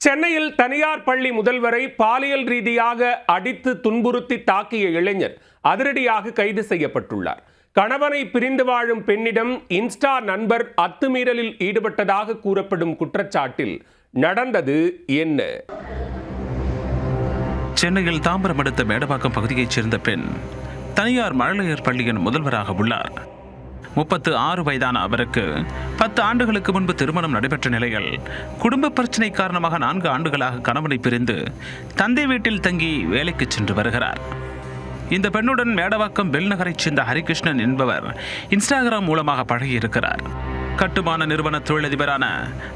சென்னையில் தனியார் பள்ளி முதல்வரை பாலியல் ரீதியாக அடித்து துன்புறுத்தி தாக்கிய இளைஞர் அதிரடியாக கைது செய்யப்பட்டுள்ளார். கணவனை பிரிந்து வாழும் பெண்ணிடம் இன்ஸ்டா நண்பர் அத்துமீறலில் ஈடுபட்டதாக கூறப்படும் குற்றச்சாட்டில் நடந்தது என்ன? சென்னையில் தாம்பரம் அடுத்த மேடவாக்கம் பகுதியைச் சேர்ந்த பெண் தனியார் மழலையர் பள்ளியின் முதல்வராக உள்ளார். 36 வயதான அவருக்கு 10 ஆண்டுகளுக்கு முன்பு திருமணம் நடைபெற்ற நிலையில் குடும்ப பிரச்சனை காரணமாக 4 ஆண்டுகளாக கணவனை பிரிந்து தந்தை வீட்டில் தங்கி வேலைக்கு சென்று வருகிறார். இந்த பெண்ணுடன் மேடவாக்கம் பெல் நகரைச் சேர்ந்த ஹரிகிருஷ்ணன் என்பவர் இன்ஸ்டாகிராம் மூலமாக பழகியிருக்கிறார். கட்டுமான நிறுவன தொழிலதிபரான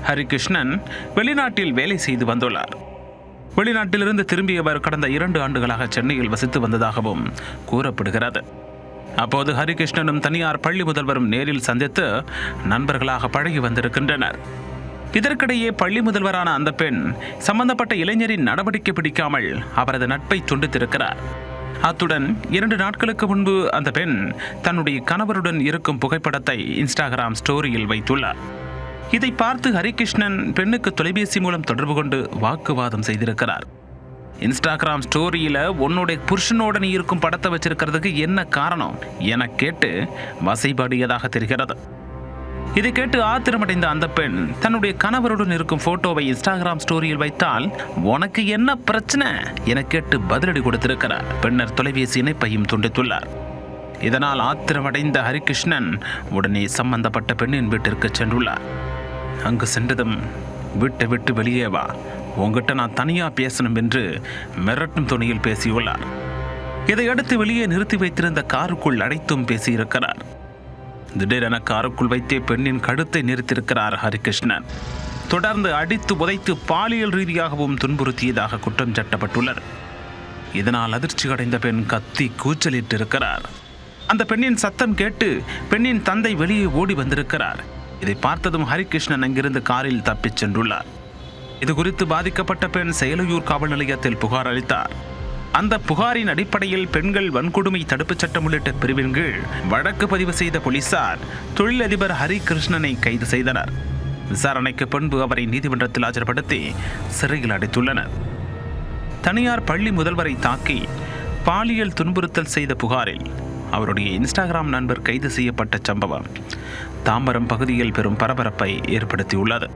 ஹரிகிருஷ்ணன் வெளிநாட்டில் வேலை செய்து வந்துள்ளார். வெளிநாட்டிலிருந்து திரும்பியவர் கடந்த 2 ஆண்டுகளாக சென்னையில் வசித்து வந்ததாகவும் கூறப்படுகிறது. அப்போது ஹரிகிருஷ்ணனும் தனியார் பள்ளி முதல்வரும் நேரில் சந்தித்து நண்பர்களாக பழகி வந்திருக்கின்றனர். இதற்கிடையே பள்ளி முதல்வரான அந்த பெண் சம்பந்தப்பட்ட இளைஞரின் நடவடிக்கை பிடிக்காமல் அவரது நட்பை துண்டித்திருக்கிறார். அத்துடன் 2 நாட்களுக்கு முன்பு அந்த பெண் தன்னுடைய கணவருடன் இருக்கும் புகைப்படத்தை இன்ஸ்டாகிராம் ஸ்டோரியில் வைத்துள்ளார். இதை பார்த்து ஹரிகிருஷ்ணன் பெண்ணுக்கு தொலைபேசி மூலம் தொடர்பு கொண்டு வாக்குவாதம் செய்திருக்கிறார். இன்ஸ்டாகிராம் ஸ்டோரியில உன்னுடைய புருஷனோட நீ இருக்கும் படத்தை வச்சிருக்கிறதுக்கு என்ன காரணம் என கேட்டு வசைபாடியதாக தெரிகிறது. இதை கேட்டு ஆத்திரமடைந்த அந்த பெண் தன்னுடைய கணவருடன் இருக்கும் போட்டோவை இன்ஸ்டாகிராம் ஸ்டோரியில் வைத்தால் உனக்கு என்ன பிரச்சனை என கேட்டு பதிலடி கொடுத்திருக்கிறார். பின்னர் தொலைபேசி இணைப்பையும் துண்டித்துள்ளார். இதனால் ஆத்திரமடைந்த ஹரிகிருஷ்ணன் உடனே சம்பந்தப்பட்ட பெண்ணின் வீட்டிற்கு சென்றுள்ளார். அங்கு சென்றதும் வீட்டை விட்டு வெளியே வா, உங்ககிட்ட நான் தனியா பேசணும் என்று மிரட்டும் துணியில் பேசியுள்ளார். இதையடுத்து வெளியே நிறுத்தி வைத்திருந்த காருக்குள் அடைத்தும் பேசியிருக்கிறார். திடீரென காருக்குள் வைத்தே பெண்ணின் கழுத்தை நிறுத்தியிருக்கிறார் ஹரிகிருஷ்ணன். தொடர்ந்து அடித்து உதைத்து பாலியல் ரீதியாகவும் துன்புறுத்தியதாக குற்றம் சாட்டப்பட்டுள்ளது. இதனால் அதிர்ச்சி அடைந்த பெண் கத்தி கூச்சலிட்டிருக்கிறார். அந்த பெண்ணின் சத்தம் கேட்டு பெண்ணின் தந்தை வெளியே ஓடி வந்திருக்கிறார். இதை பார்த்ததும் ஹரிகிருஷ்ணன் அங்கிருந்து காரில் தப்பிச் சென்றுள்ளார். இது குறித்து பாதிக்கப்பட்ட பெண் செயலையூர் காவல் நிலையத்தில் புகார் அளித்தார். அந்த புகாரின் அடிப்படையில் பெண்கள் வன்கொடுமை தடுப்புச் சட்டம் உள்ளிட்ட பிரிவின் கீழ் வழக்கு பதிவு செய்த போலீசார் தொழிலதிபர் ஹரிகிருஷ்ணனை கைது செய்தனர். விசாரணைக்கு பின்பு அவரை நீதிமன்றத்தில் ஆஜர்படுத்தி சிறையில் அடைத்துள்ளனர். தனியார் பள்ளி முதல்வரை தாக்கி பாலியல் துன்புறுத்தல் செய்த புகாரில் அவருடைய இன்ஸ்டாகிராம் நண்பர் கைது செய்யப்பட்ட சம்பவம் தாம்பரம் பகுதியில் பெரும் பரபரப்பை ஏற்படுத்தியுள்ளது.